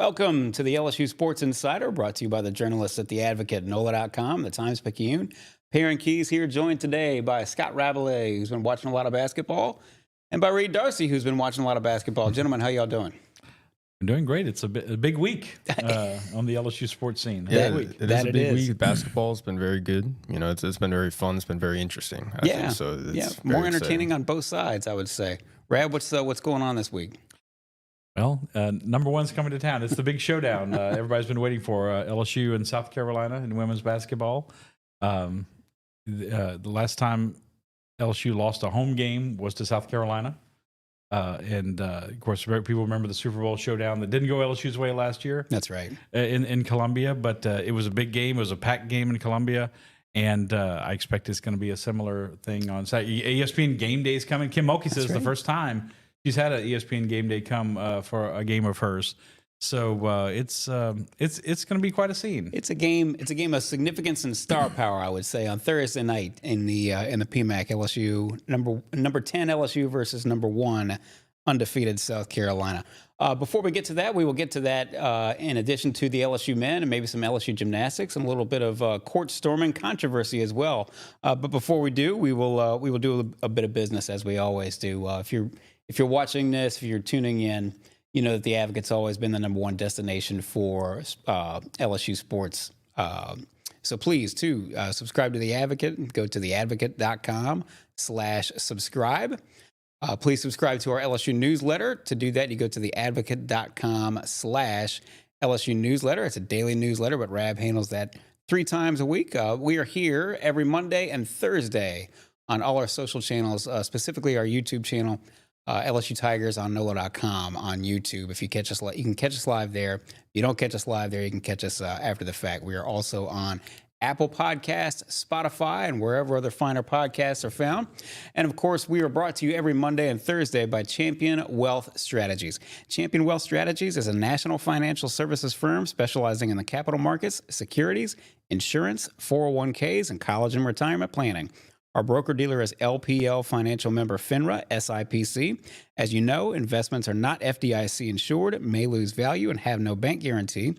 Welcome to the LSU Sports Insider, brought to you by the journalists at The Advocate, NOLA.com, the Times-Picayune. Perryn Keys here, joined today by Scott Rabalais, who's been watching a lot of basketball, and by Reed Darcey, who's been watching a lot of basketball. Gentlemen, how y'all doing? I'm doing great. It's a big week on the LSU sports scene. Yeah, it is a big week. Basketball's been very good. You know, it's been very fun. It's been very interesting. I think. So it's more entertaining on both sides, I would say. Rab, what's going on this week? Well, number one's coming to town. It's the big showdown. Everybody's been waiting for LSU and South Carolina in women's basketball. The last time LSU lost a home game was to South Carolina. Of course, people remember the Super Bowl showdown that didn't go LSU's way last year. That's right. In Columbia, but it was a big game. It was a packed game in Columbia. And I expect it's going to be a similar thing on Saturday. ESPN Game Day is coming. Kim Mulkey says the first time she's had an ESPN Game Day come for a game of hers. So it's going to be quite a scene. It's a game of significance and star power, I would say, on Thursday night in the PMAC. LSU number 10 LSU versus number 1 undefeated South Carolina. Before we get to that, we will get to that in addition to the LSU men and maybe some LSU gymnastics and a little bit of court storming controversy as well. But before we do, we will do a bit of business as we always do. If you're watching this, if you're tuning in, you know that the Advocate's always been the number 1 destination for LSU sports. So please, too, subscribe to The Advocate. Go to theadvocate.com/subscribe. Please subscribe to our LSU newsletter. To do that, you go to theadvocate.com/LSU newsletter. It's a daily newsletter, but Rab handles that 3 times a week. We are here every Monday and Thursday on all our social channels, specifically our YouTube channel, LSU Tigers on NOLA.com on YouTube. If you catch us, you can catch us live there. If you don't catch us live there, you can catch us after the fact. We are also on Apple Podcasts, Spotify, and wherever other finer podcasts are found. And of course, we are brought to you every Monday and Thursday by Champion Wealth Strategies. Champion Wealth Strategies is a national financial services firm specializing in the capital markets, securities, insurance, 401ks, and college and retirement planning. Our broker-dealer is LPL Financial Member FINRA, SIPC. As you know, investments are not FDIC insured, may lose value, and have no bank guarantee.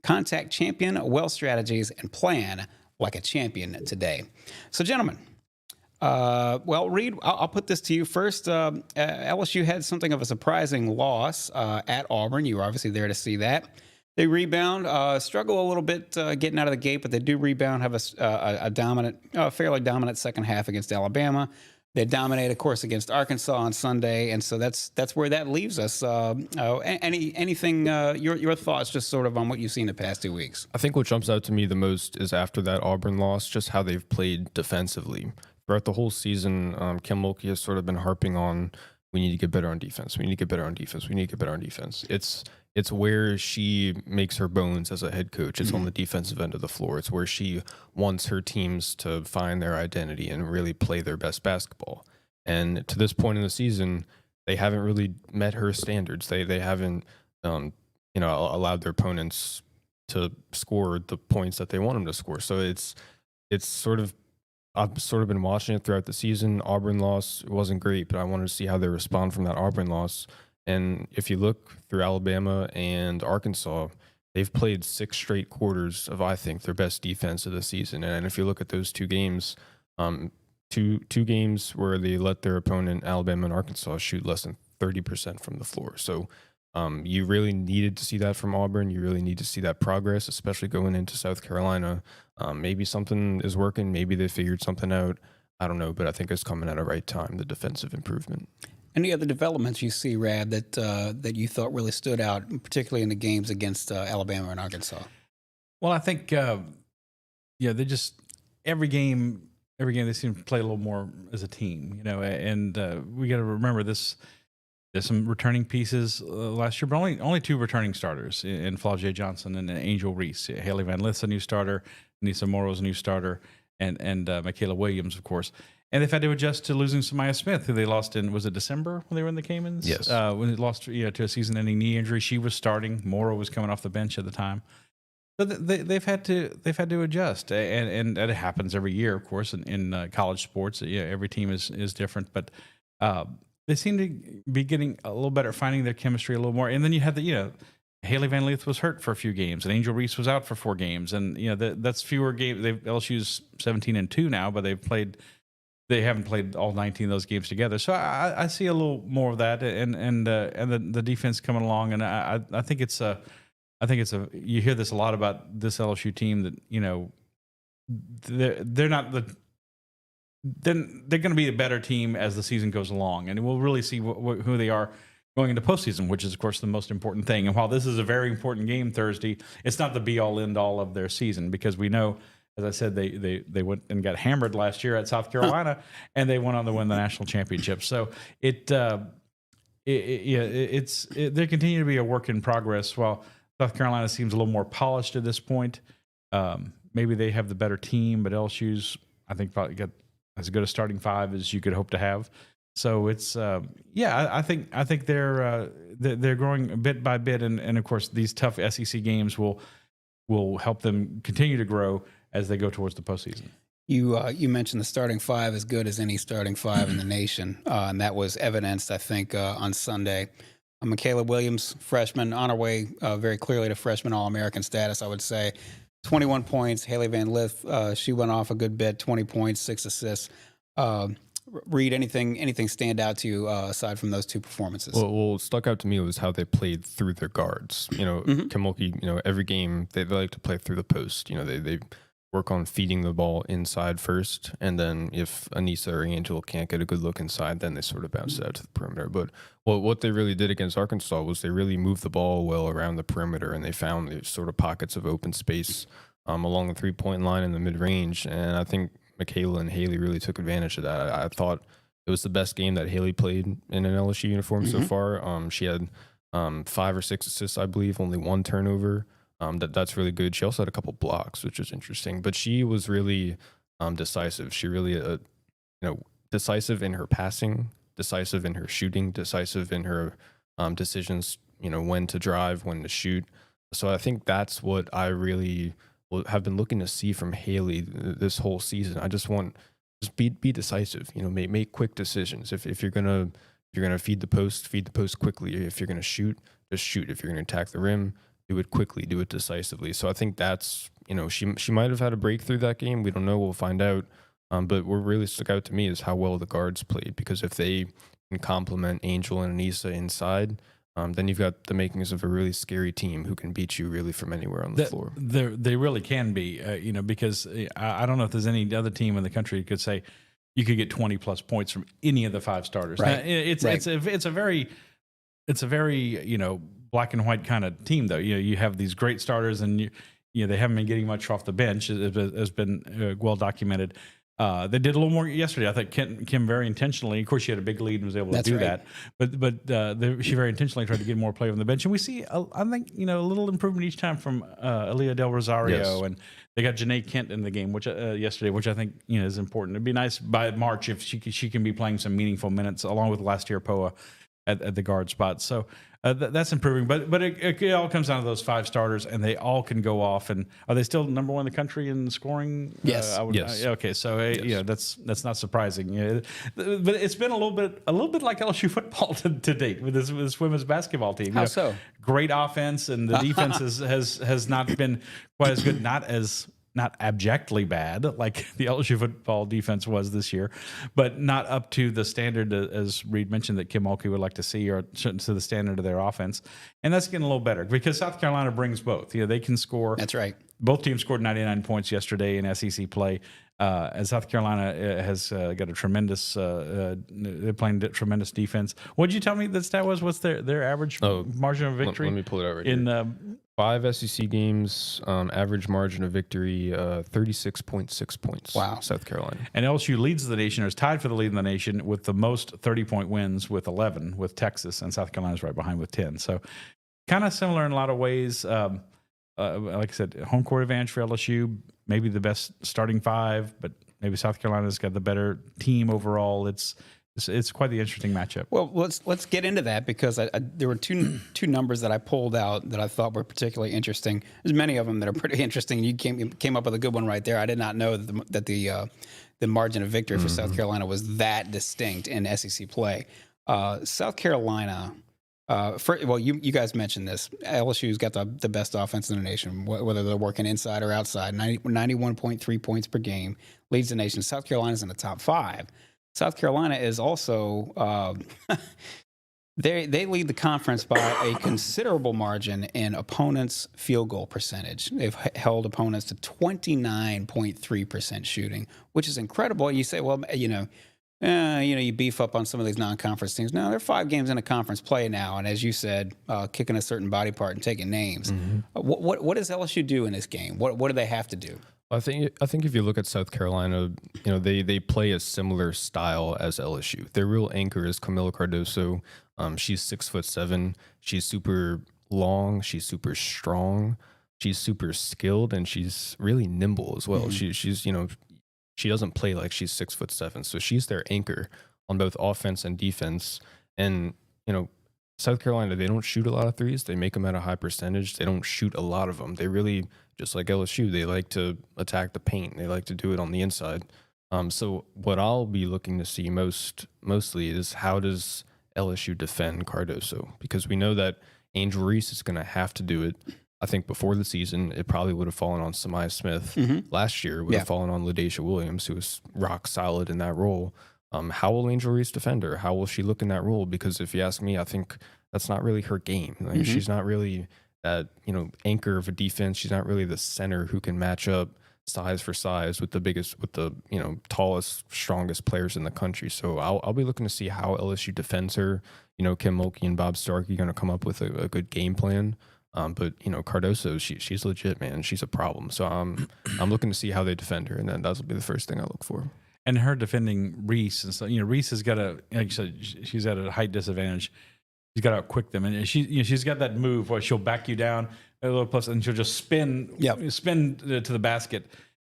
Contact Champion Wealth Strategies and plan like a champion today. So, gentlemen, Reed, I'll put this to you first. LSU had something of a surprising loss at Auburn. You were obviously there to see that. They rebound, struggle a little bit getting out of the gate, but they do rebound, have a fairly dominant second half against Alabama. They dominate, of course, against Arkansas on Sunday, and so that's where that leaves us. Anything, your thoughts just sort of on what you've seen the past 2 weeks? I think what jumps out to me the most is after that Auburn loss, just how they've played defensively. Throughout the whole season, Kim Mulkey has sort of been harping on, we need to get better on defense. We need to get better on defense. We need to get better on defense. It's where she makes her bones as a head coach. It's on the defensive end of the floor. It's where she wants her teams to find their identity and really play their best basketball. And to this point in the season, they haven't really met her standards. They haven't, allowed their opponents to score the points that they want them to score. So it's sort of, I've sort of been watching it throughout the season. Auburn loss wasn't great, but I wanted to see how they respond from that Auburn loss. And if you look through Alabama and Arkansas, they've played 6 straight quarters of, I think, their best defense of the season. And if you look at those 2 games, two games where they let their opponent, Alabama and Arkansas, shoot less than 30% from the floor. So you really needed to see that from Auburn. You really need to see that progress, especially going into South Carolina. Maybe something is working. Maybe they figured something out. I don't know, but I think it's coming at a right time, the defensive improvement. Any other developments you see, Rab, that you thought really stood out, particularly in the games against Alabama and Arkansas? Well, I think, they just every game they seem to play a little more as a team, and we got to remember this. There's some returning pieces last year, but only 2 returning starters in Flau'jae Johnson and Angel Reese. Hailey Van Lith's a new starter, Nisa Morrow's a new starter, and Mikaylah Williams, of course. And they've had to adjust to losing Samaya Smith, who they lost in, was it December when they were in the Caymans? Yes. When they lost to a season-ending knee injury. She was starting. Morrow was coming off the bench at the time. So they've had to adjust, and it happens every year, of course, in college sports. Every team is different, but they seem to be getting a little better, finding their chemistry a little more. And then you have Hailey Van Lith was hurt for a few games, and Angel Reese was out for 4 games, and that's fewer games. LSU's 17-2 now, but they haven't played all 19 of those games together. So I see a little more of that, and the defense coming along, and I think it's a you hear this a lot about this LSU team that they're not the. Then they're going to be a better team as the season goes along, and we'll really see who they are going into postseason, which is, of course, the most important thing. And while this is a very important game Thursday, it's not the be-all, end-all of their season, because we know, as I said, they went and got hammered last year at South Carolina, and they went on to win the national championship. So they continue to be a work in progress. While South Carolina seems a little more polished at this point, maybe they have the better team, but LSU's, I think, probably got as good a starting 5 as you could hope to have. So it's I think they're growing bit by bit, and of course these tough SEC games will help them continue to grow as they go towards the postseason. You mentioned the starting 5 as good as any starting 5 in the nation, and that was evidenced, I think, on Sunday. Mikaylah Williams, freshman, on her way very clearly to freshman All-American status, I would say. 21 points. Hailey Van Lith, she went off a good bit, 20 points, 6 assists. Reed, anything stand out to you aside from those 2 performances? Well, what stuck out to me was how they played through their guards. Kim Mulkey, every game they like to play through the post. They work on feeding the ball inside first, and then if Anissa or Angel can't get a good look inside, then they sort of bounce it out to the perimeter. But what they really did against Arkansas was they really moved the ball well around the perimeter, and they found these sort of pockets of open space along the 3-point line in the mid-range. And I think Mikaylah and Hailey really took advantage of that. I thought it was the best game that Hailey played in an LSU uniform so far. She had 5 or 6 assists, I believe, only 1 turnover. That's really good. She also had a couple blocks, which was interesting. But she was really decisive. She really, decisive in her passing, decisive in her shooting, decisive in her decisions. When to drive, when to shoot. So I think that's what I really have been looking to see from Hailey this whole season. I just be decisive. Make quick decisions. If you're gonna feed the post quickly. If you're gonna shoot, just shoot. If you're gonna attack the rim, do it quickly, do it decisively. So I think that's, she might have had a breakthrough that game. We don't know. We'll find out. But what really stuck out to me is how well the guards played, because if they can complement Angel and Anissa inside, then you've got the makings of a really scary team who can beat you really from anywhere on the floor. They really can be, because I don't know if there's any other team in the country who could say you could get 20 plus points from any of the 5 starters. Right. Now, it's a very black and white kind of team, though. You have these great starters, and they haven't been getting much off the bench. It has been well documented. They did a little more yesterday. I think Kim very intentionally. Of course, she had a big lead and was able to do that. But she very intentionally tried to get more play on the bench, and we see I think a little improvement each time from Aaliyah Del Rosario, and they got Janae Kent in the game, which yesterday, which I think is important. It'd be nice by March if she can be playing some meaningful minutes along with last year Poa at the guard spot. So that's improving, but it all comes down to those 5 starters, and they all can go off. And are they still number 1 in the country in scoring? Yes. Yes. Okay. So that's not surprising. But it's been a little bit like LSU football to date with this women's basketball team. How so? Great offense, and the defense has not been quite as good. Not abjectly bad like the LSU football defense was this year, but not up to the standard, as Reed mentioned, that Kim Mulkey would like to see, or to the standard of their offense. And that's getting a little better because South Carolina brings both. They can score. That's right. Both teams scored 99 points yesterday in SEC play. And South Carolina has got a tremendous, they're playing tremendous defense. What did you tell me that stat was? What's their average margin of victory? Let me pull it out right here. 5 SEC games, average margin of victory, 36.6 points. Wow. South Carolina. And LSU leads the nation, or is tied for the lead in the nation with the most 30-point wins with 11 with Texas, and South Carolina's right behind with 10. So kind of similar in a lot of ways. Like I said, home court advantage for LSU, maybe the best starting 5, but maybe South Carolina's got the better team overall. It's quite the interesting matchup. Well, let's get into that, because there were two numbers that I pulled out that I thought were particularly interesting. There's many of them that are pretty interesting. You came up with a good one right there. I did not know that the margin of victory for South Carolina was that distinct in SEC play. South Carolina You guys mentioned this. LSU's got the best offense in the nation, whether they're working inside or outside. 91.3 points per game, leads the nation. South Carolina's in the top 5. South Carolina is also they lead the conference by a considerable margin in opponents' field goal percentage. They've held opponents to 29.3% shooting, which is incredible. You say, well, you beef up on some of these non-conference teams. No, they're 5 games into conference play now, and as you said, kicking a certain body part and taking names. Mm-hmm. What does LSU do in this game? What do they have to do? I think if you look at South Carolina, they play a similar style as LSU. Their real anchor is Mikaylah Cardoso. She's 6'7". She's super long. She's super strong. She's super skilled, and she's really nimble as well. Mm-hmm. She's she doesn't play like she's 6'7", so she's their anchor on both offense and defense. And South Carolina, they don't shoot a lot of threes. They make them at a high percentage. They don't shoot a lot of them. They really, just like LSU, they like to attack the paint. They like to do it on the inside. So what I'll be looking to see mostly is how does LSU defend Cardoso? Because we know that Angel Reese is going to have to do it. I think before the season, it probably would have fallen on Samaya Smith. Mm-hmm. Last year, it would have fallen on LaDacia Williams, who was rock solid in that role. How will Angel Reese defend her? How will she look in that role? Because if you ask me, I think that's not really her game. Like, mm-hmm. She's not really that anchor of a defense. She's not really the center who can match up size for size with the tallest, strongest players in the country. So I'll be looking to see how LSU defends her. Kim Mulkey and Bob Starkey are going to come up with a good game plan. But Cardoso, she's legit, man. She's a problem. So I'm looking to see how they defend her, and then that'll be the first thing I look for. And her defending Reese, and so Reese has got like you said, she's at a height disadvantage. She's got to outquick them, and she's got that move where she'll back you down a little plus, and she'll just spin to the basket,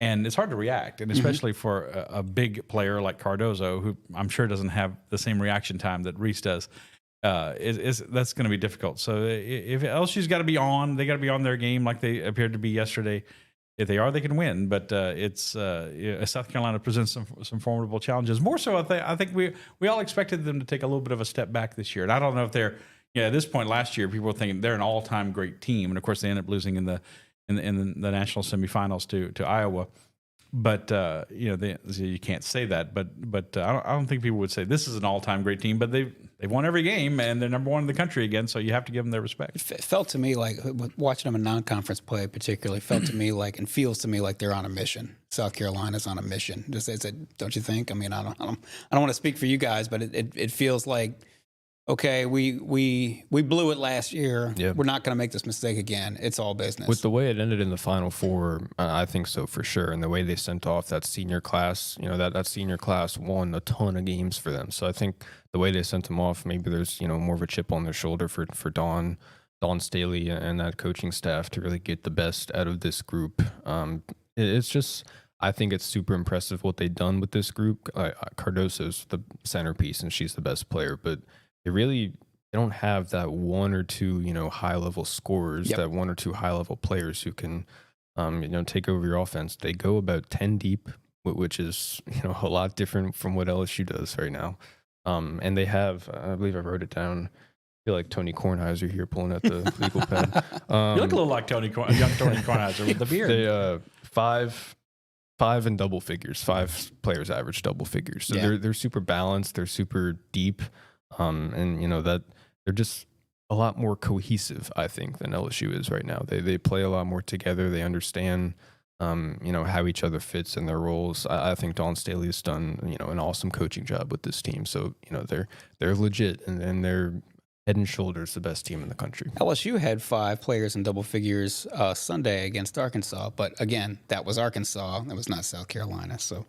and it's hard to react, and especially mm-hmm. for a big player like Cardoso, who I'm sure doesn't have the same reaction time that Reese does. That's going to be difficult. So if LSU's got to be on, they got to be on their game like they appeared to be yesterday. If they are, they can win. But South Carolina presents some formidable challenges. More so, I think we all expected them to take a little bit of a step back this year. And I don't know if they're at this point last year, people were thinking they're an all-time great team, and of course they ended up losing in the national semifinals to Iowa. But you can't say that. But I don't think people would say this is an all-time great team. But they've won every game, and they're number 1 in the country again. So you have to give them their respect. It felt to me like watching them in non-conference play, particularly, felt to me like and feels to me like they're on a mission. South Carolina's on a mission. Don't you think? I mean, I don't want to speak for you guys, but it feels like. Okay, we blew it last year. Yep. We're not going to make this mistake again. It's all business. With the way it ended in the Final Four, I think so for sure. And the way they sent off that senior class, that senior class won a ton of games for them. So I think the way they sent them off, maybe there's more of a chip on their shoulder for Dawn Staley and that coaching staff to really get the best out of this group. It's just. I think it's super impressive what they've done with this group. Cardoso's the centerpiece, and she's the best player, but. They don't have that 1 or 2, high level scorers, that 1 or 2 high level players who can, take over your offense. They go about 10 deep, which is, a lot different from what LSU does right now. And they have, I believe I wrote it down. I feel like Tony Kornheiser here pulling out the legal pad. You look a little like young Tony Kornheiser with the beard. They, five in double figures, 5 players average double figures. So they're super balanced. They're super deep. And that they're just a lot more cohesive, I think, than LSU is right now. They play a lot more together. They understand, how each other fits in their roles. I think Dawn Staley has done, an awesome coaching job with this team. So, they're legit and they're head and shoulders the best team in the country. LSU had 5 players in double figures Sunday against Arkansas, but again, that was Arkansas. That was not South Carolina. So.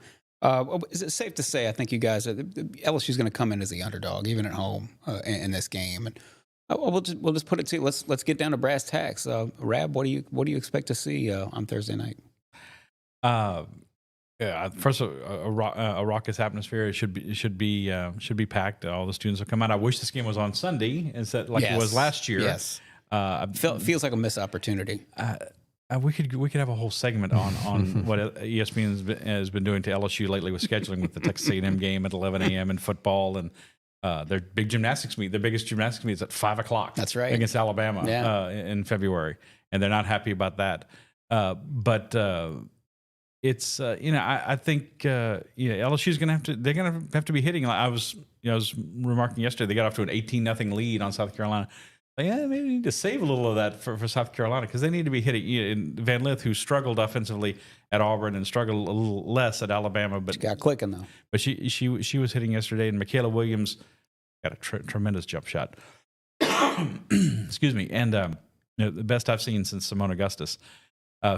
Is it safe to say, I think you guys, LSU is going to come in as the underdog, even at home in this game? And we'll just put it to you. Let's get down to brass tacks. Rab, what do you expect to see on Thursday night? First of all, a raucous atmosphere. It should be packed. All the students will come out. I wish this game was on Sunday instead, like it was last year. Yes, feels like a missed opportunity. We could have a whole segment on what ESPN has been doing to LSU lately with scheduling with the Texas A&M game at 11 a.m. in football, and their big gymnastics meet. Their biggest gymnastics meet is at 5:00. That's right. Against Alabama Yeah. In February, and they're not happy about that. But it's I think LSU's going to have to. They're going to have to be hitting. I was remarking yesterday. They got off to an 18-0 lead on South Carolina. Like, maybe we need to save a little of that for South Carolina because they need to be hitting. Van Lith, who struggled offensively at Auburn and struggled a little less at Alabama, but She got clicking though. But she was hitting yesterday, and Mikaylah Williams got a tremendous jump shot. Excuse me, and the best I've seen since Simone Augustus,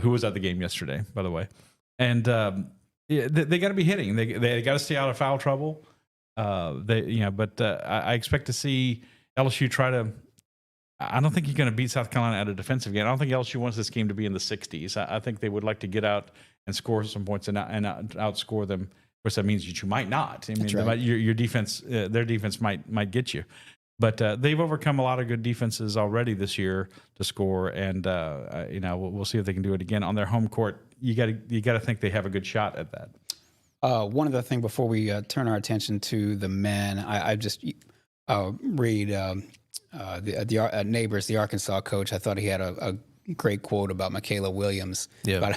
who was at the game yesterday, by the way. And they got to be hitting. They got to stay out of foul trouble. But I expect to see LSU try to. I don't think you're going to beat South Carolina at a defensive game. I don't think LSU wants this game to be in the 60s. I think they would like to get out and score some points and outscore them. Of course, that means that you might not. I mean, right. your defense, their defense might get you. But they've overcome a lot of good defenses already this year to score, and we'll see if they can do it again on their home court. You got to think they have a good shot at that. One other thing before we turn our attention to the men, I just read the Neighbors, the Arkansas coach. I thought he had a great quote about Mikaylah Williams, about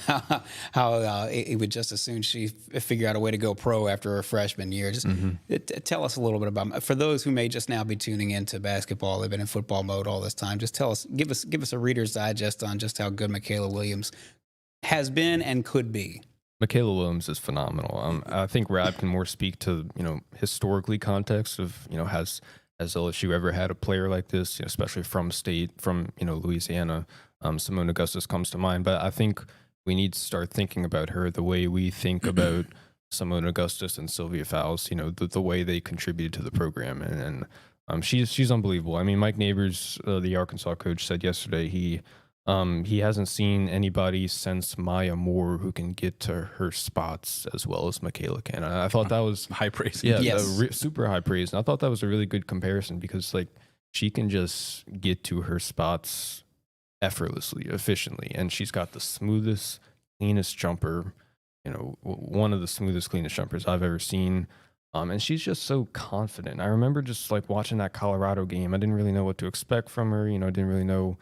how he would just as soon she figure out a way to go pro after her freshman year. Just tell us a little bit about, for those who may just now be tuning into basketball, they've been in football mode all this time. Just give us a Reader's Digest on just how good Mikaylah Williams has been and could be. Mikaylah Williams is phenomenal. I think Rab can more speak to historically context of has LSU ever had a player like this, especially from Louisiana. Simone Augustus comes to mind, but I think we need to start thinking about her the way we think about Simone Augustus and Sylvia Fowles. The way they contributed to the program, and she's unbelievable. I mean, Mike Neighbors, the Arkansas coach, said yesterday he hasn't seen anybody since Maya Moore who can get to her spots as well as Mikaylah can. And I thought that was high praise. Yeah, yes. Super high praise. And I thought that was a really good comparison because she can just get to her spots effortlessly, efficiently, and she's got the smoothest, cleanest jumper. One of the smoothest, cleanest jumpers I've ever seen. And she's just so confident. I remember just watching that Colorado game. I didn't really know what to expect from her. Didn't really know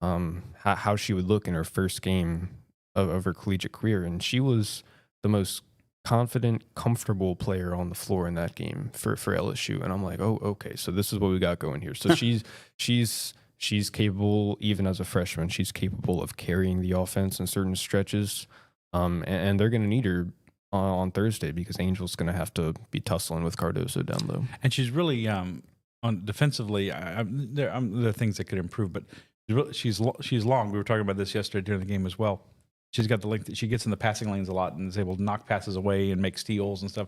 how she would look in her first game of her collegiate career, and she was the most confident, comfortable player on the floor in that game for LSU. And I'm like, oh, okay, so this is what we got going here. So she's capable, even as a freshman. She's capable of carrying the offense in certain stretches, and they're going to need her on Thursday because Angel's going to have to be tussling with Cardoso down low. And she's really on defensively. There are things that could improve, but she's long. We were talking about this yesterday during the game as well. She's got the length that she gets in the passing lanes a lot and is able to knock passes away and make steals and stuff.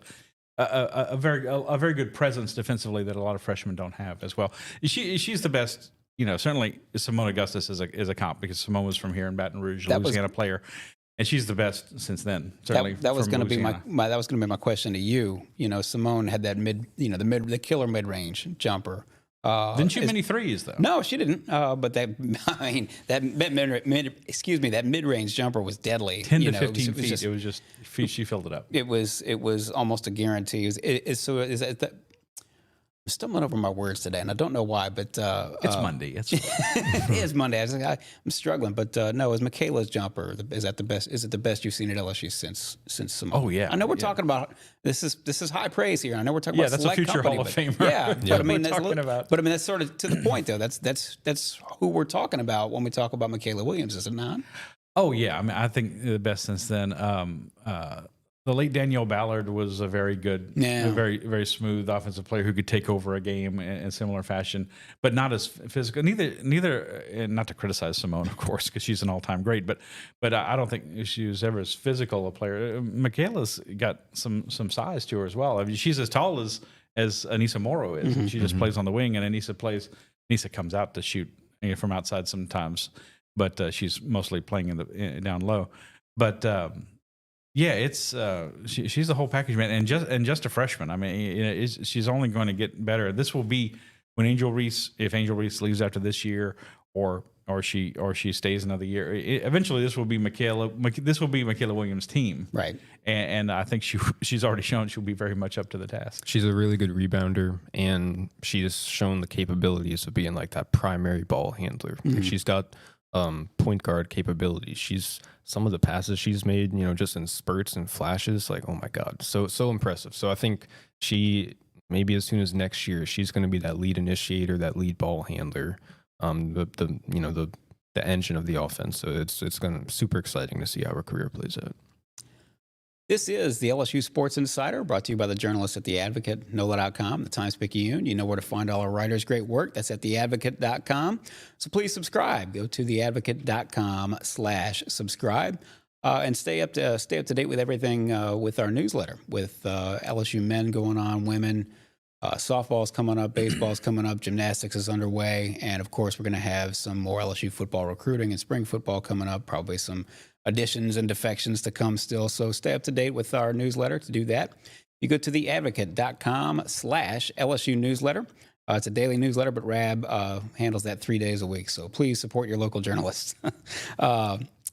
A very good presence defensively that a lot of freshmen don't have as well. She's the best. Certainly Simone Augustus is a comp because Simone was from here in Baton Rouge, Louisiana player, and she's the best since then. Certainly, that was going to be my question to you. Simone had that the killer mid range jumper. Didn't shoot many threes though. No, she didn't. But that mid range jumper was deadly. 10 to 15 feet. It was just she filled it up. It was almost a guarantee. I'm stumbling over my words today, and I don't know why, but it's Monday. It is Monday. I'm struggling, but no, is Mikaylah's jumper is that the best? Is it the best you've seen at LSU since Simone? Oh yeah. I know we're talking about this is high praise here. I know we're talking about that's a future company, Hall of Famer. Yeah, but I mean that's sort of to the point though. That's who we're talking about when we talk about Mikaylah Williams, is it not? Oh yeah, I mean I think the best since then. The late Danielle Ballard was a very good, a very, very smooth offensive player who could take over a game in similar fashion, but not as physical. Neither, and not to criticize Simone, of course, because she's an all-time great, but I don't think she was ever as physical a player. Mikaylah's got some size to her as well. I mean, she's as tall as Anissa Morrow is, and she just plays on the wing, and Anissa comes out to shoot from outside sometimes, but she's mostly playing down low. But yeah, it's she's the whole package, man, and just a freshman. I mean, she's only going to get better. This will be when if Angel Reese leaves after this year, or or she stays another year. Eventually, this will be Mikaylah Williams' team, Right. And I think she's already shown she'll be very much up to the task. She's a really good rebounder, and she has shown the capabilities of being like that primary ball handler. Mm-hmm. She's got point guard capabilities. Some of the passes she's made, just in spurts and flashes, like, oh my God, so impressive. So I think she, maybe as soon as next year, she's going to be that lead initiator, that lead ball handler, the engine of the offense. So it's going to super exciting to see how her career plays out. This is the LSU Sports Insider, brought to you by the journalists at The Advocate, NOLA.com, the Times-Picayune. You know where to find all our writers' great work. That's at theadvocate.com. So please subscribe. Go to theadvocate.com/subscribe and stay up to date with everything with our newsletter, with LSU men going on, women. Softball's coming up, baseball's coming up, gymnastics is underway, and of course we're going to have some more LSU football recruiting and spring football coming up, probably some additions and defections to come still. So stay up to date with our newsletter. To do that, you go to theadvocate.com/LSU newsletter. It's a daily newsletter, but Rab handles that 3 days a week. So please support your local journalists.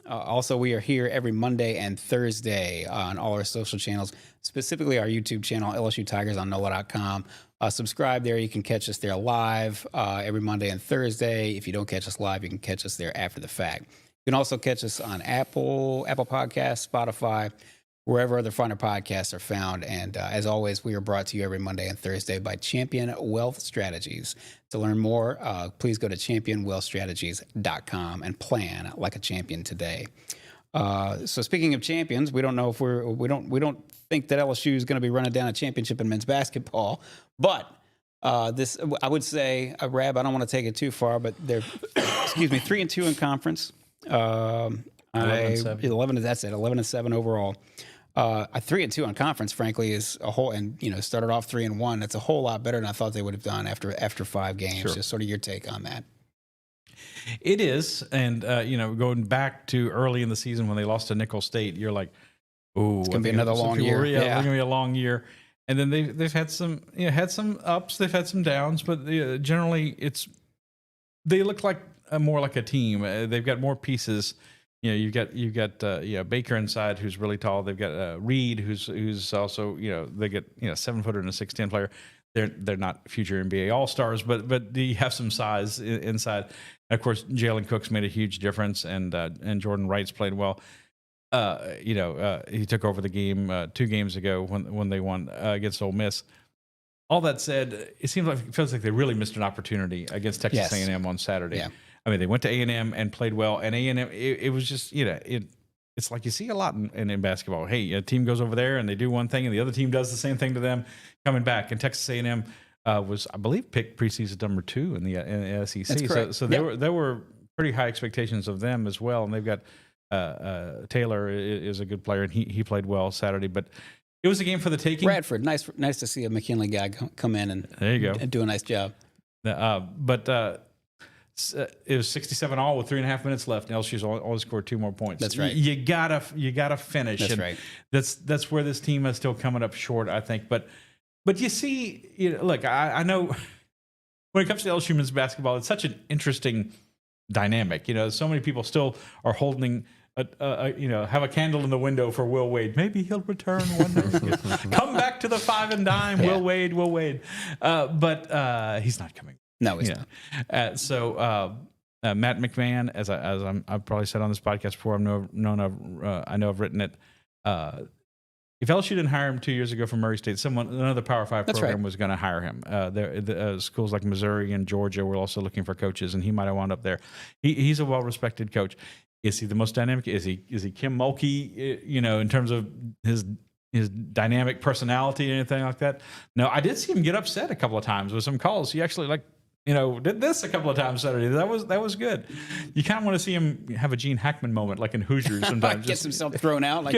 Also, we are here every Monday and Thursday on all our social channels, specifically our YouTube channel, LSU Tigers on NOLA.com. Subscribe there. You can catch us there live every Monday and Thursday. If you don't catch us live, you can catch us there after the fact. You can also catch us on Apple Podcasts, Spotify, wherever other finer podcasts are found. And as always, we are brought to you every Monday and Thursday by Champion Wealth Strategies. To learn more, please go to championwealthstrategies.com and plan like a champion today. So speaking of champions, we don't know if we don't think that LSU is going to be running down a championship in men's basketball, but this, I would say, Rab, I don't want to take it too far, but they're 3-2 in conference. 11-7 overall. 3-2 on conference, frankly, is a whole, and started off 3-1. That's a whole lot better than I thought they would have done after 5 games. Sure. Just sort of your take on that. It is, and going back to early in the season when they lost to Nicholls State, you're like, "Oh, it's going to be another long year." It's going to be a long year. And then they've had some ups, they've had some downs, but generally they look like more like a team. They've got more pieces. You've got Baker inside, who's really tall. They've got Reed, who's also they get 7-footer and a 6'10" player. They're not future NBA All-Stars, but you have some size inside. And of course, Jalen Cook's made a huge difference, and Jordan Wright's played well. He took over the game 2 games ago when they won against Ole Miss. All that said, it feels like they really missed an opportunity against Texas A&M on Saturday. Yeah. I mean, they went to A&M and played well, and A&M, it was just, it's like you see a lot in basketball. Hey, a team goes over there and they do one thing, and the other team does the same thing to them coming back. And Texas A&M was, I believe, picked preseason number 2 in the SEC. That's correct. So there were pretty high expectations of them as well, and they've got Taylor is a good player, and he played well Saturday, but it was a game for the taking. Bradford, nice to see a McKinley guy come in and there you go and do a nice job. It was 67 all with 3.5 minutes left. And LSU's only scored 2 more points. That's right. You gotta finish. That's and right. That's where this team is still coming up short, I think. But you see, look, I know when it comes to LSU men's basketball, it's such an interesting dynamic. So many people still are holding. Have a candle in the window for Will Wade. Maybe he'll return one day. Come back to the 5 and dime, yeah. Will Wade. But he's not coming. No, he's not. Matt McMahon, as I've probably said on this podcast before, I know I've written it. If LSU didn't hire him 2 years ago from Murray State, another Power 5 program was going to hire him. Schools like Missouri and Georgia were also looking for coaches, and he might have wound up there. He's a well-respected coach. Is he the most dynamic? Is he Kim Mulkey? In terms of his dynamic personality or anything like that? No, I did see him get upset a couple of times with some calls. He actually did this a couple of times Saturday. That was good. You kind of want to see him have a Gene Hackman moment, like in Hoosiers sometimes. Gets himself thrown out like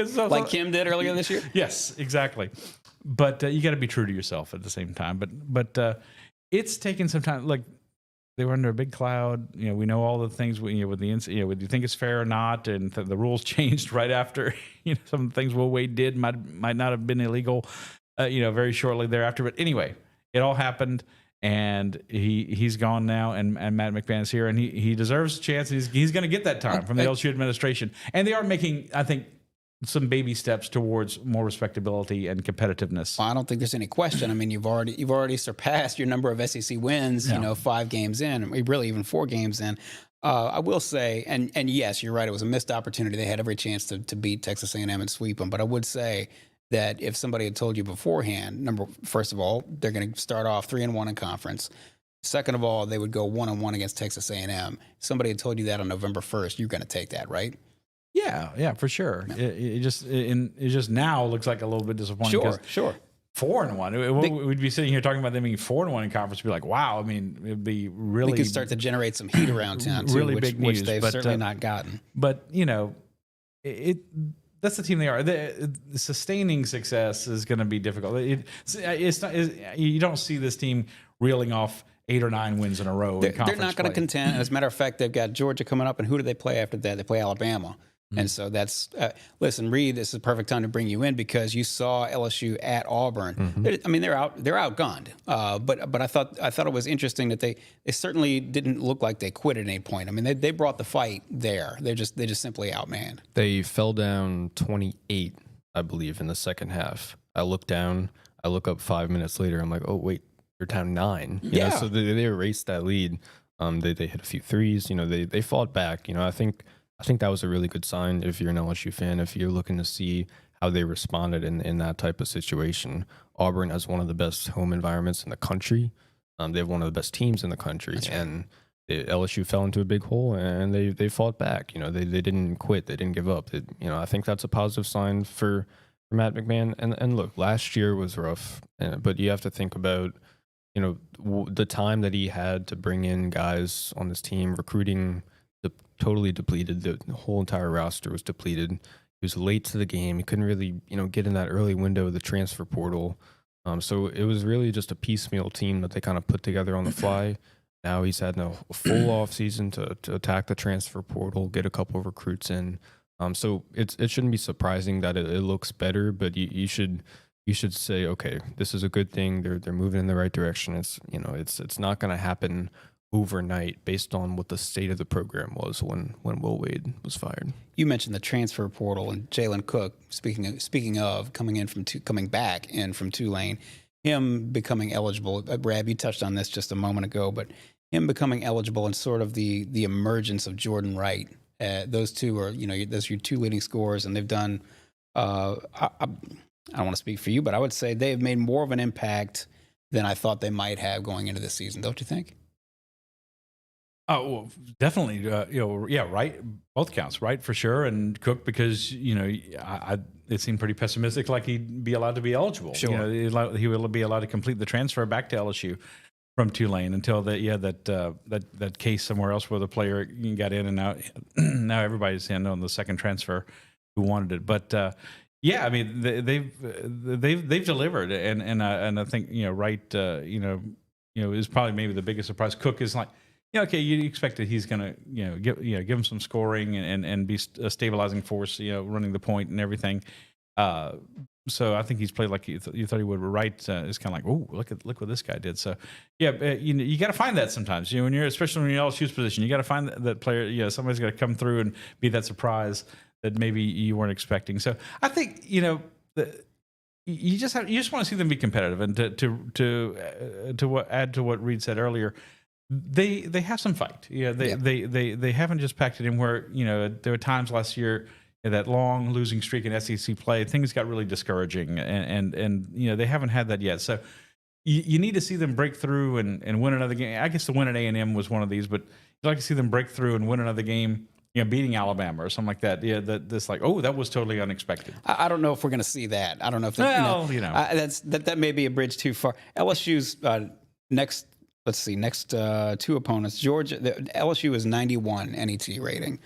Kim did earlier this year. Yes, exactly. But you got to be true to yourself at the same time. But it's taken some time. Like they were under a big cloud. We know all the things. With the whether you think it's fair or not, and the rules changed right after. Some of the things Will Wade did might not have been illegal. Very shortly thereafter. But anyway, it all happened. and he's gone now, and Matt McMahon's here, and he deserves a chance. He's going to get that time from the LSU administration, and they are making, I think, some baby steps towards more respectability and competitiveness. Well, I don't think there's any question. I mean, you've already surpassed your number of SEC wins. Yeah. You know, 5 games in, really even 4 games in. I will say, and yes, you're right. It was a missed opportunity. They had every chance to beat Texas A&M and sweep them. But I would say that if somebody had told you beforehand, first of all, they're going to start off 3-1 in conference. Second of all, they would go 1-1 against Texas A&M. Somebody had told you that on November 1st. You're going to take that, right? Yeah, for sure. Yeah. It just now looks like a little bit disappointing. Sure. 4-1. We'd be sitting here talking about them being 4-1 in conference. Be like, wow. I mean, it'd be really. They could start to generate some heat around town, too, really big news, which they've certainly not gotten. But you know, that's the team they are. The sustaining success is going to be difficult. It's not. You don't see this team reeling off 8 or 9 wins in a row. They're not going to contend. As a matter of fact, they've got Georgia coming up, and who do they play after that? They play Alabama. And so that's listen, Reed. This is the perfect time to bring you in because you saw LSU at Auburn. I mean, they're outgunned. But I thought it was interesting that they certainly didn't look like they quit at any point. I mean, they brought the fight there. They just simply outmanned. They fell down 28, I believe, in the second half. I look down. I look up 5 minutes later. I'm like, oh wait, they're down 9. You know, so they erased that lead. They hit a few threes. You know, they fought back. You know, I think that was a really good sign if you're an LSU fan, if you're looking to see how they responded in that type of situation. Auburn has one of the best home environments in the country. They have one of the best teams in the country. Right. And LSU fell into a big hole, and they fought back. You know, they didn't quit. They didn't give up. You know, I think that's a positive sign for Matt McMahon. And look, last year was rough, but you have to think about, you know, the time that he had to bring in guys on this team, recruiting totally depleted. The whole entire roster was depleted. He was late to the game. He couldn't really, you know, get in that early window of the transfer portal. So it was really just a piecemeal team that they kind of put together on the fly. Now he's had a full off season to attack the transfer portal, get a couple of recruits in. So it shouldn't be surprising that it looks better, but you should say, okay, this is a good thing. They're moving in the right direction. It's not going to happen overnight based on what the state of the program was when Will Wade was fired. You mentioned the transfer portal and Jalen Cook. Speaking of coming back in from Tulane, him becoming eligible. Rab, you touched on this just a moment ago, but him becoming eligible and sort of the emergence of Jordan Wright. Those two are, you know, those are your 2 leading scorers, and they've done. I don't want to speak for you, but I would say they've made more of an impact than I thought they might have going into this season. Don't you think? Oh, well, definitely. Wright, both counts, Wright for sure, and Cook because it seemed pretty pessimistic, like he'd be allowed to be eligible. Sure, he will be allowed to complete the transfer back to LSU from Tulane until that case somewhere else where the player got in, and now everybody's in on the second transfer who wanted it. But I mean they've delivered, and I think Wright is probably maybe the biggest surprise. Cook is like. Yeah, okay. You expect that he's going to, give him some scoring and be a stabilizing force, running the point and everything. So I think he's played like you thought he would. Wright is kind of like, oh, look what this guy did. So you got to find that sometimes. Especially when you're in LSU's position, you got to find that player. Somebody's got to come through and be that surprise that maybe you weren't expecting. So I think you just want to see them be competitive, and to add to what Reed said earlier. They have some fight. They haven't just packed it in where there were times last year that long losing streak in SEC play, things got really discouraging, and they haven't had that yet. So you need to see them break through and win another game. I guess the win at A&M was one of these, but you'd like to see them break through and win another game. Beating Alabama or something like that. That's like, oh, that was totally unexpected. I don't know if we're going to see that. I don't know if that, that may be a bridge too far. LSU's next. Let's see, next 2 opponents. Georgia, LSU is 91 NET rating.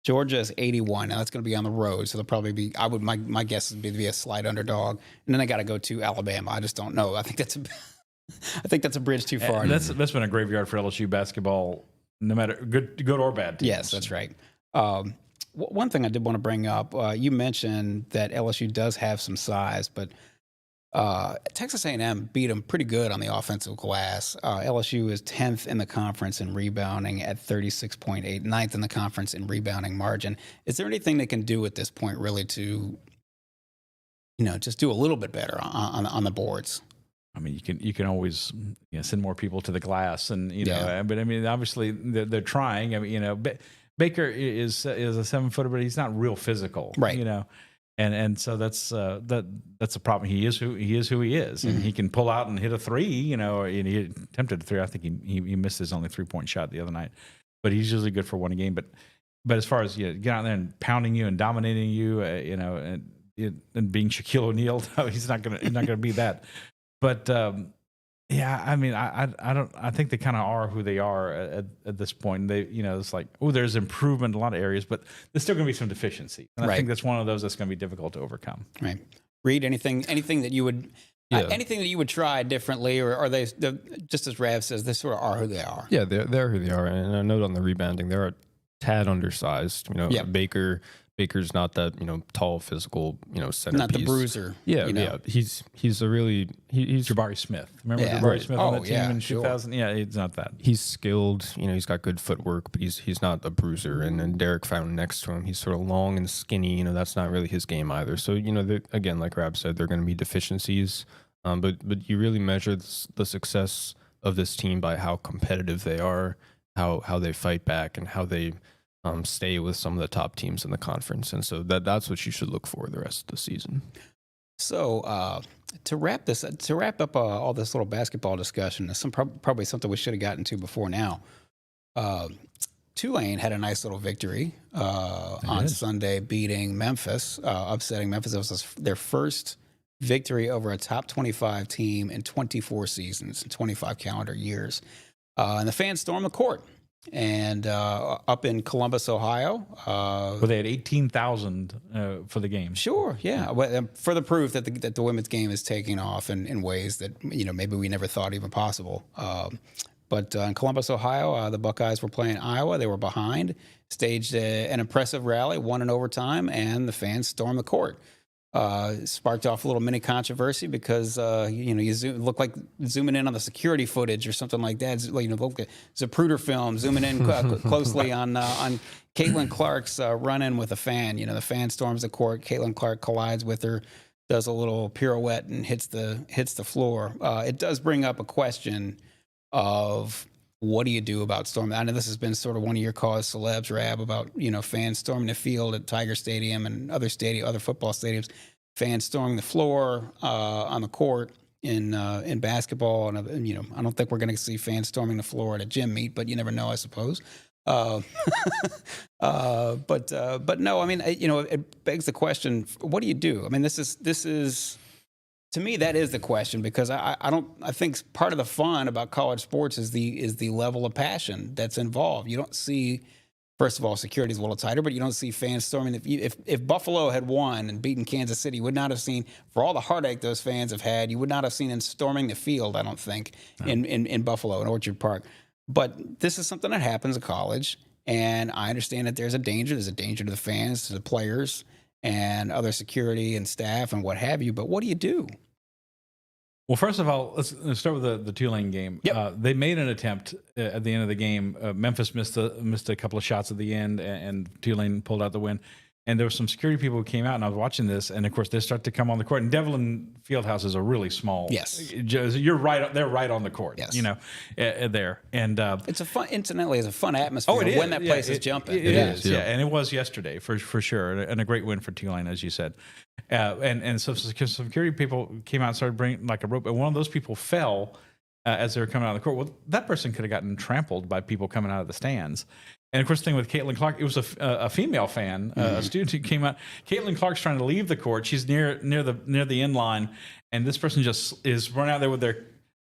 Georgia is 81. Now that's going to be on the road, so they'll probably be. My guess would be a slight underdog, and then they got to go to Alabama. I just don't know. I think that's a bridge too far. That's been a graveyard for LSU basketball, no matter good or bad teams. Yes, that's right. One thing I did want to bring up, you mentioned that LSU does have some size, but Texas A&M beat them pretty good on the offensive glass. LSU is 10th in the conference in rebounding at 36.8, 9th in the conference in rebounding margin. Is there anything they can do at this point really to, just do a little bit better on the boards? I mean, you can always send more people to the glass, and but I mean, obviously they're trying. I mean, Baker is a 7-footer, but he's not real physical, right? And so that's a problem. He is who he is, and he can pull out and hit a three. And he attempted a three. I think he missed his only 3-point shot the other night, but he's usually good for one a game. But as far as get out there and pounding you and dominating you, and being Shaquille O'Neal, no, he's not gonna be that. But I mean, I think they kind of are who they are at this point. They, it's like, there's improvement in a lot of areas, but there's still going to be some deficiency. And I think that's one of those that's going to be difficult to overcome. Right. Reed, anything that you would, anything that you would try differently, or are they just as Rav says, they sort of are who they are? Yeah, they're who they are. And a note on the rebounding, they're a tad undersized. Baker's not that tall, physical centerpiece. Not the bruiser. Yeah. He's Jabari Smith. Remember Jabari Smith on that team in 2000? Yeah, he's not that. He's skilled. He's got good footwork, but he's not a bruiser. And then Derek found next to him. He's sort of long and skinny. That's not really his game either. So again, like Rab said, there are going to be deficiencies. But you really measure the success of this team by how competitive they are, how they fight back, and how they stay with some of the top teams in the conference. And so that's what you should look for the rest of the season. So to wrap up all this little basketball discussion, probably something we should have gotten to before now. Tulane had a nice little victory on Sunday, beating Memphis, upsetting Memphis. It was their first victory over a top 25 team in 24 seasons, in 25 calendar years. And the fans stormed the court. And up in Columbus, Ohio. They had 18,000 for the game. Sure, yeah. For the proof that the women's game is taking off in ways that, maybe we never thought even possible. But in Columbus, Ohio, the Buckeyes were playing Iowa. They were behind, staged an impressive rally, won in overtime, and the fans stormed the court. Sparked off a little mini controversy because you look like zooming in on the security footage or something like that. Look at Zapruder film zooming in closely on Caitlin Clark's run-in with a fan. The fan storms the court. Caitlin Clark collides with her, does a little pirouette and hits the floor. It does bring up a question of, what do you do about storming? I know this has been sort of one of your cause celebs, Rab, about fans storming the field at Tiger Stadium and other football stadiums, fans storming the floor on the court in basketball, and I don't think we're going to see fans storming the floor at a gym meet, but you never know, I suppose. But no, I mean, it begs the question: what do you do? I mean, this is. To me, that is the question, because I think part of the fun about college sports is the level of passion that's involved. You don't see, first of all, security is a little tighter, but you don't see fans storming. If Buffalo had won and beaten Kansas City, you would not have seen, for all the heartache those fans have had, you would not have seen them storming the field, I don't think, in Buffalo, in Orchard Park. But this is something that happens at college, and I understand that there's a danger. There's a danger to the fans, to the players, and other security and staff and what have you. But what do you do? Well, first of all, let's start with the Tulane game. Yep. They made an attempt at the end of the game. Memphis missed a couple of shots at the end, and Tulane pulled out the win. And there were some security people who came out, and I was watching this, and of course they start to come on the court. And Devlin Fieldhouse is a really small. Yes. You're right. They're right on the court. Yes. There. And it's a fun atmosphere. Oh, it is. When that place is jumping. It is. Yeah. And it was yesterday for sure, and a great win for Tulane, as you said. And so some security people came out and started bringing like a rope, and one of those people fell as they were coming out of the court. Well, that person could have gotten trampled by people coming out of the stands. And of course, the thing with Caitlin Clark, it was a female fan, a student who came out. Caitlin Clark's trying to leave the court. She's near the end line, and this person just is running out there with their.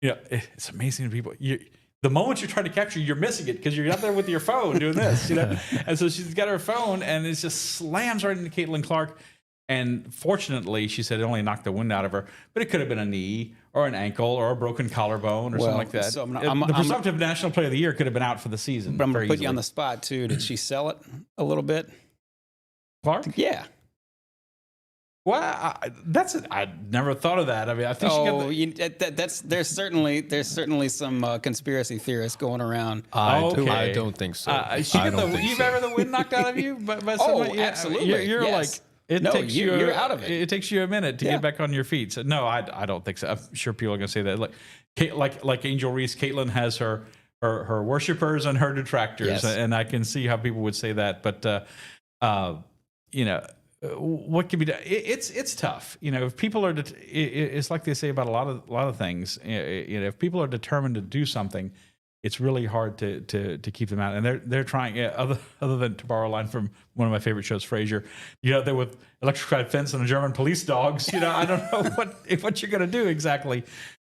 It's amazing to people. The moment you're trying to capture, you're missing it because you're out there with your phone doing this, And so she's got her phone, and it just slams right into Caitlin Clark. And fortunately, she said it only knocked the wind out of her, but it could have been a knee or an ankle or a broken collarbone or something like that. So the presumptive National Player of the Year could have been out for the season. But I'm going to put you on the spot, too. Did she sell it a little bit? Clark? Yeah. Well, I never thought of that. I mean, I think there's certainly some conspiracy theorists going around. I don't think so. You've ever the wind knocked out of you? By somebody? Absolutely. You're yes. like you're out of it. It takes you a minute to get back on your feet. So no, I don't think so. I'm sure people are going to say that. Like Angel Reese, Caitlin has her worshipers and her detractors, and I can see how people would say that. But what can be done? It's tough. If people are, it's like they say about a lot of things. If people are determined to do something, it's really hard to keep them out. And they're trying. Other than to borrow a line from one of my favorite shows, Frasier, out there with electrified fence and German police dogs. I don't know what you're going to do exactly.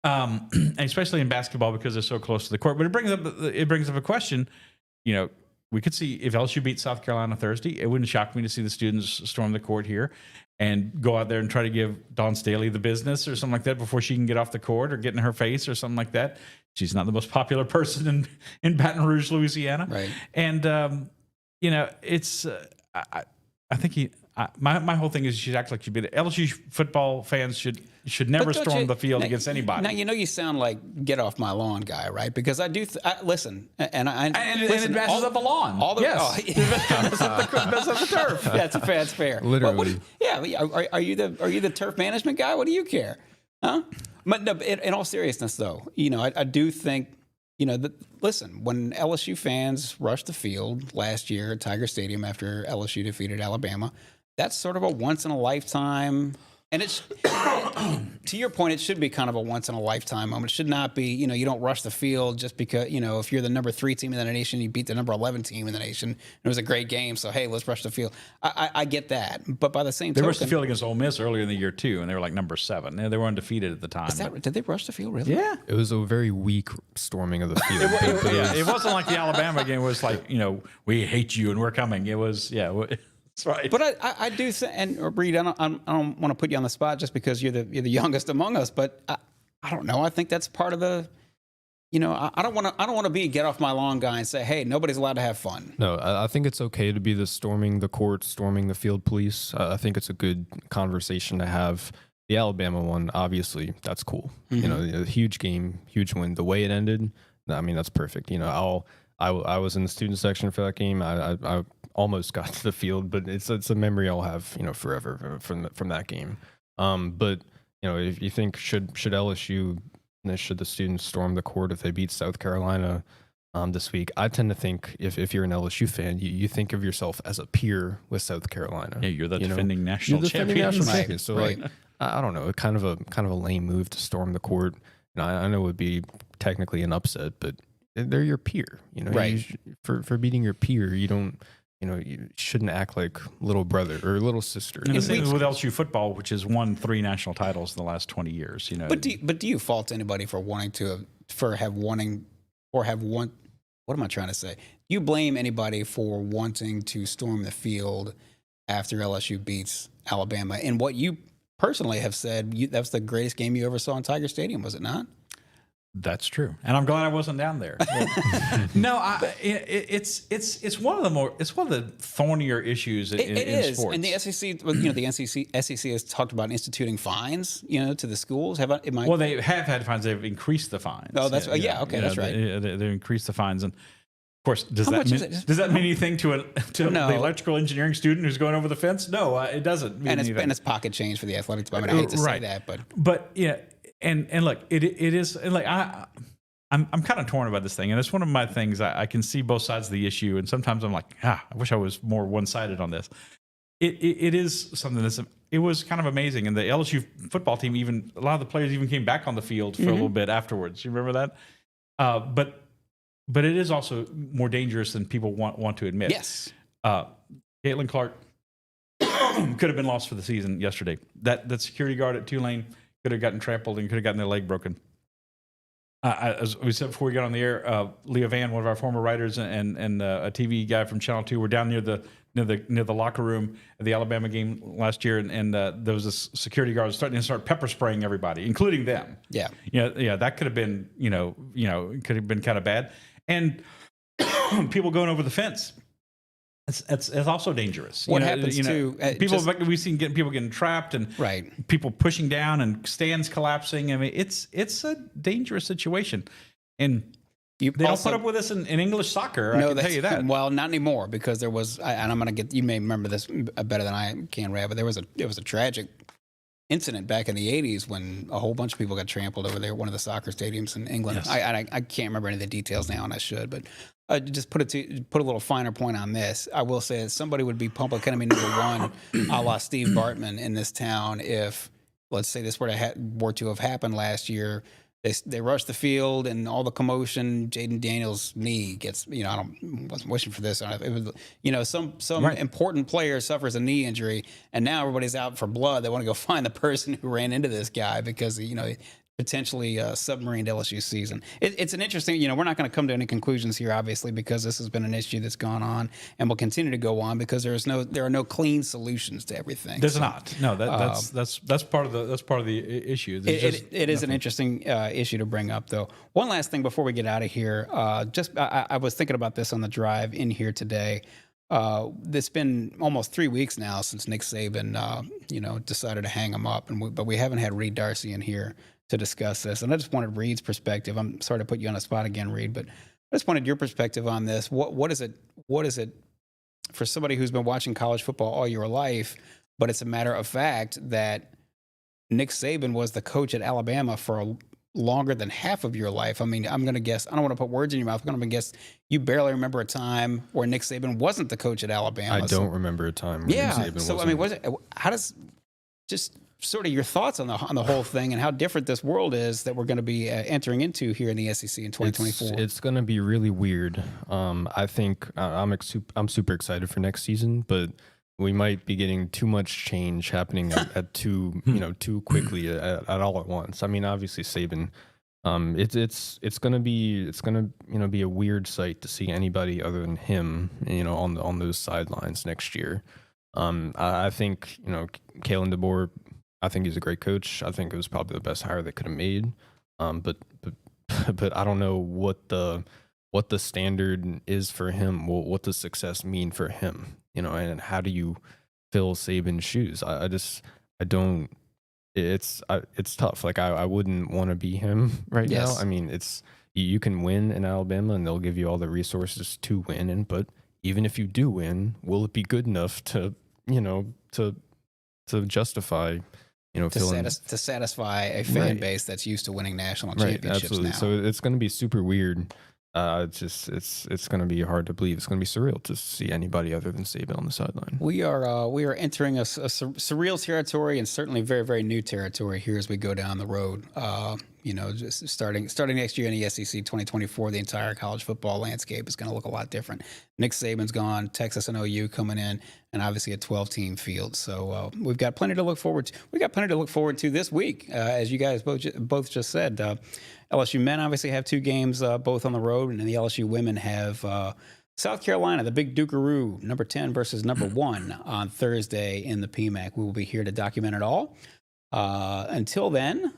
And especially in basketball because they're so close to the court. But it brings up a question. We could see if LSU beats South Carolina Thursday, it wouldn't shock me to see the students storm the court here and go out there and try to give Dawn Staley the business or something like that before she can get off the court or get in her face or something like that. She's not the most popular person in Baton Rouge, Louisiana. Right. And, it's, I think my whole thing is you should act like you beat it. LSU football fans should never storm the field against anybody. Now you sound like get off my lawn guy, right? Because I do listen, and it messes up the lawn. It messes up the turf. That's fair. Literally. Are you the turf management guy? What do you care, huh? But no, in all seriousness, though, I do think listen, when LSU fans rushed the field last year at Tiger Stadium after LSU defeated Alabama, that's sort of a once in a lifetime. And it's, to your point, it should be kind of a once in a lifetime moment. It should not be, you don't rush the field just because, if you're the number 3 team in the nation, you beat the number 11 team in the nation. It was a great game. So, hey, let's rush the field. I get that. But by the same token. They rushed the field against Ole Miss earlier in the year, too, and they were like number 7. They were undefeated at the time. Did they rush the field, really? Yeah. It was a very weak storming of the field. It wasn't like the Alabama game. It was like, we hate you and we're coming. It was, That's right. But I do think, and Reed, I don't want to put you on the spot just because you're the youngest among us, but I don't know. I think that's part of the, I don't want to be a get off my lawn guy and say, hey, nobody's allowed to have fun. No, I think it's okay to be the storming the court, storming the field police. I think it's a good conversation to have. The Alabama one, obviously, that's cool. Mm-hmm. Huge game, huge win. The way it ended, I mean, that's perfect. I was in the student section for that game. I almost got to the field, but it's a memory I'll have forever from that game. But if you think should LSU, should the students storm the court if they beat South Carolina this week? I tend to think if you're an LSU fan, you think of yourself as a peer with South Carolina. Yeah, you're the defending national champion. So right. I don't know, kind of a lame move to storm the court. And I know it would be technically an upset, but they're your peer. Right. For beating your peer, you shouldn't act like little brother or little sister. And the same with LSU football, which has won 3 national titles in the last 20 years. But do you fault anybody for what am I trying to say? Do you blame anybody for wanting to storm the field after LSU beats Alabama? And what you personally have said, that was the greatest game you ever saw in Tiger Stadium, was it not? That's true, and I'm glad I wasn't down there. No, it's one of the thornier issues in sports. And the SEC, the SEC has talked about instituting fines, to the schools. Well, they have had fines. They've increased the fines. Oh, that's that's right. They increased the fines, and of course, does that mean anything to the electrical engineering student who's going over the fence? No, it doesn't mean anything. And it's pocket change for the athletics department. I hate to say that, but yeah. And look, it is, and like I'm kind of torn about this thing, and it's one of my things. I can see both sides of the issue, and sometimes I'm like, I wish I was more one-sided on this. It is something it was kind of amazing, and the LSU football team, even a lot of the players even came back on the field for a little bit afterwards. You remember that? But it is also more dangerous than people want to admit. Yes. Caitlin Clark could have been lost for the season yesterday. That security guard at Tulane could have gotten trampled and could have gotten their leg broken. As we said before we got on the air, Leah Van, one of our former writers and a TV guy from Channel 2, were down near the locker room at the Alabama game last year, and there was a security guard starting to start pepper spraying everybody, including them. Yeah. That could have been could have been kind of bad, and people going over the fence. It's also dangerous. What happens too? People we've seen people getting trapped and right. people pushing down and stands collapsing. I mean, it's a dangerous situation, and they don't put up with this in English soccer. I can tell you that. Well, not anymore, because there was, and I'm going to get, you may remember this better than I can, Rab, but it was a tragic incident back in the 80s when a whole bunch of people got trampled over there at one of the soccer stadiums in England. Yes. I can't remember any of the details now, and I should, but just put a little finer point on this. I will say that somebody would be public enemy number one, a la Steve Bartman in this town, if, let's say, this were to have happened last year. They rush the field and all the commotion. Jaden Daniels' knee gets, I wasn't wishing for this. It was, some right. important player suffers a knee injury, and now everybody's out for blood. They want to go find the person who ran into this guy because, potentially submarined LSU season. It's an interesting, we're not going to come to any conclusions here, obviously, because this has been an issue that's gone on and will continue to go on, because there are no clean solutions to everything. There's not. No, that's part of the issue. It is an interesting issue to bring up, though. One last thing before we get out of here. I was thinking about this on the drive in here today. It's been almost 3 weeks now since Nick Saban, decided to hang him up, but we haven't had Reed Darcey in here to discuss this. And I just wanted Reed's perspective. I'm sorry to put you on the spot again, Reed, but I just wanted your perspective on this. What is it for somebody who's been watching college football all your life, but it's a matter of fact that Nick Saban was the coach at Alabama for longer than half of your life? I mean, I'm going to guess, I don't want to put words in your mouth, I'm going to guess you barely remember a time where Nick Saban wasn't the coach at Alabama. I don't remember a time where Nick Saban wasn't. I mean, how does, just sort of your thoughts on the whole thing and how different this world is that we're going to be entering into here in the SEC in 2024. It's going to be really weird. I think I'm super excited for next season, but we might be getting too much change happening at too quickly at all at once. I mean, obviously Saban, it's gonna be a weird sight to see anybody other than him, on those sidelines next year. I think Kalen DeBoer, I think he's a great coach. I think it was probably the best hire they could have made. But I don't know what the standard is for him. What does success mean for him? And how do you fill Saban's shoes? I don't. It's tough. Like I wouldn't want to be him right now. I mean, you can win in Alabama and they'll give you all the resources to win. But even if you do win, will it be good enough to justify? To satisfy a fan base that's used to winning national championships. Absolutely. Now. So it's going to be super weird. It's going to be hard to believe. It's going to be surreal to see anybody other than Saban on the sideline. We are entering a surreal territory, and certainly very, very new territory here as we go down the road. Just starting next year in the SEC 2024, the entire college football landscape is going to look a lot different. Nick Saban's gone, Texas and OU coming in, and obviously a 12-team field. So we've got plenty to look forward to. We got plenty to look forward to this week, as you guys both just said. LSU men obviously have 2 games both on the road, and the LSU women have South Carolina, the big Dukeroo, number 10 versus number 1 on Thursday in the PMAC. We will be here to document it all. Until then,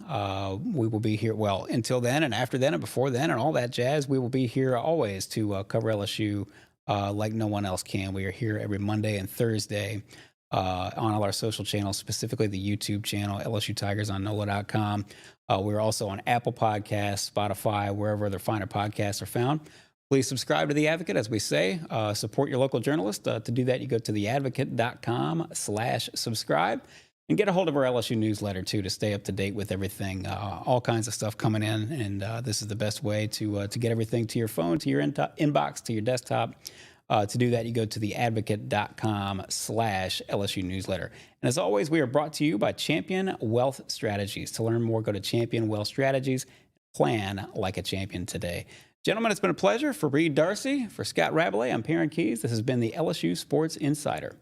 we will be here. Well, until then and after then and before then and all that jazz, we will be here always to cover LSU like no one else can. We are here every Monday and Thursday on all our social channels, specifically the YouTube channel, LSU Tigers on NOLA.com. We're also on Apple Podcasts, Spotify, wherever other finer podcasts are found. Please subscribe to The Advocate, as we say. Support your local journalist. To do that, you go to theadvocate.com/subscribe. And get a hold of our LSU newsletter, too, to stay up to date with everything. All kinds of stuff coming in, and this is the best way to get everything to your phone, to your inbox, to your desktop. To do that, you go to theadvocate.com/LSU newsletter. And as always, we are brought to you by Champion Wealth Strategies. To learn more, go to Champion Wealth Strategies. Plan like a champion today. Gentlemen, it's been a pleasure. For Reed Darcey, for Scott Rabalais, I'm Perryn Keys. This has been the LSU Sports Insider.